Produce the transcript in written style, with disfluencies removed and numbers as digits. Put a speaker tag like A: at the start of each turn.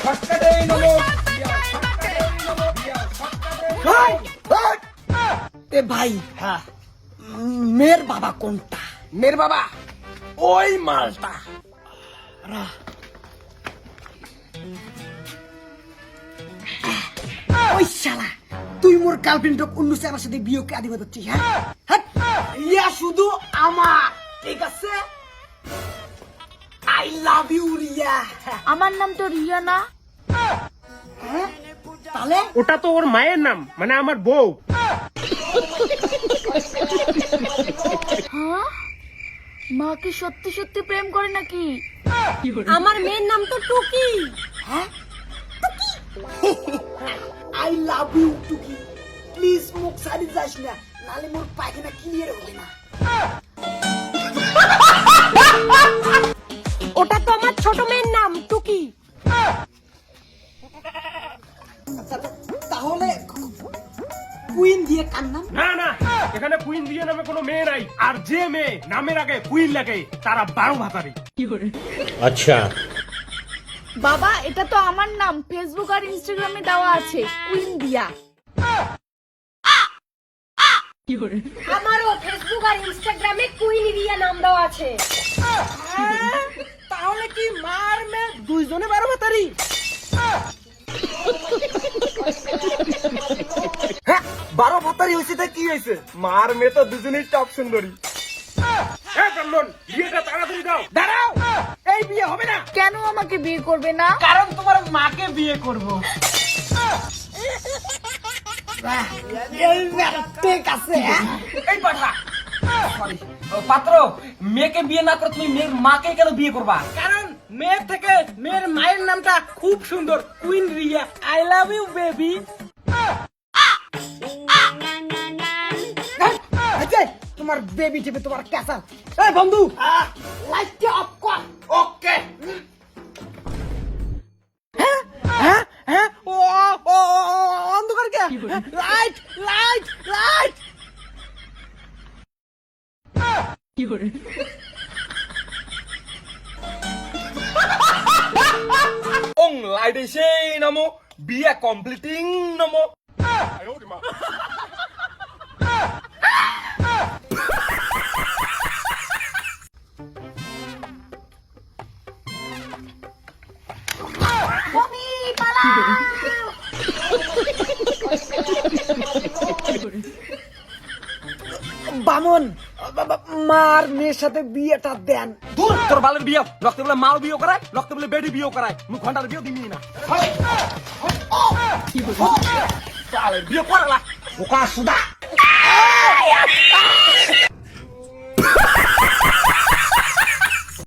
A: শর্টকাটেই নমো
B: এ ভাই,
A: হ্যাঁ
B: মেয়ের বাবা কোনটা?
A: মেয়ের বাবা ওই মালটা।
B: ওই শালা, তুই মোর গার্লফ্রেন্ডক অন্য ছেলের সাথে বিয়ে কে আদিবাদ হচ্ছিস? হ্যাঁ হ্যাঁ, ইয়া শুধু আমার, ঠিক আছে? I love you Riya.
C: আমার নাম তো রিয়া না।
B: হ্যাঁ, তাহলে
D: ওটা তো ওর মায়ের নাম, মানে আমার বউ।
C: হ্যাঁ, মা কি সত্যি সত্যি প্রেম করে নাকি?
E: আমার মেয়ের নাম তো টুকি।
B: হ্যাঁ, আই লাভ ইউ টুকি। প্লিজ মুখ সারি যাস না, নালে মোর পায়খানা ক্লিয়ার হবে না।
E: ওটা তো আমার ছোট মেয়ের নাম টুকি।
B: আচ্ছা, তাহলে কুইন দিয়ে কার নাম?
D: না না, এখানে কুইন দিয়ে নামে কোনো মেয়ে নাই। আর যে মেয়ে নামের আগে কুইন লাগে তারা 12 ভাতারি।
F: अच्छा
C: বাবা, এটা তো আমার নাম, ফেসবুক আর ইনস্টাগ্রামে দেওয়া আছে, কুইন দিয়া।
E: আমারও ফেসবুক আর ইনস্টাগ্রামে কুইন রিয়া নাম দেওয়া আছে।
A: তাহলে কি মার মেয়ে দুইজনে 12 ভাতারি? হ্যাঁ 12 ভাতারি হয়েছে তা কি হয়েছে? মার মেয়ে তো দুজনেই টপ সুন্দরী।
D: হ্যাঁ ব্রাহ্মণ, বিয়েটা তাড়াতাড়ি দাও।
A: দাঁড়াও, এই বিয়ে হবে না,
C: কেন আমাকে বিয়ে করবে না?
A: কারণ তোমার মাকে বিয়ে করব।
B: ঠিক আছে।
A: এই পাঠা সরি পাত্র, মেয়েকে বিয়ে না করে তুমি মেয়ের মাকে কেন বিয়ে করবা? কারণ মেয়ের থেকে মেয়ের মায়ের নামটা খুব সুন্দর, queen Riya. I love you baby.
B: তোমার বেবি টিপে তোমার ক্যাসার। এই বন্ধু, লাইটটা অফ কর।
A: ওকে। হ্যাঁ হ্যাঁ হ্যাঁ, ও ও অন্ধকার কে? Light light light. ওং লাইট এসে নামো, বিয়া কমপ্লিটিং নামো।
B: বামন, মার মেয়ের সাথে বিয়েটা দেন।
A: দূর তোর বালের বিয়ে, রক্তে বলে মাও বিয়ে করায়, রক্তে বলে বেডি বিয়ে করায়, মুখ ঘন্টার বিয়ে দিবি না। বালের বিয়ে করালা ওকা সুদা।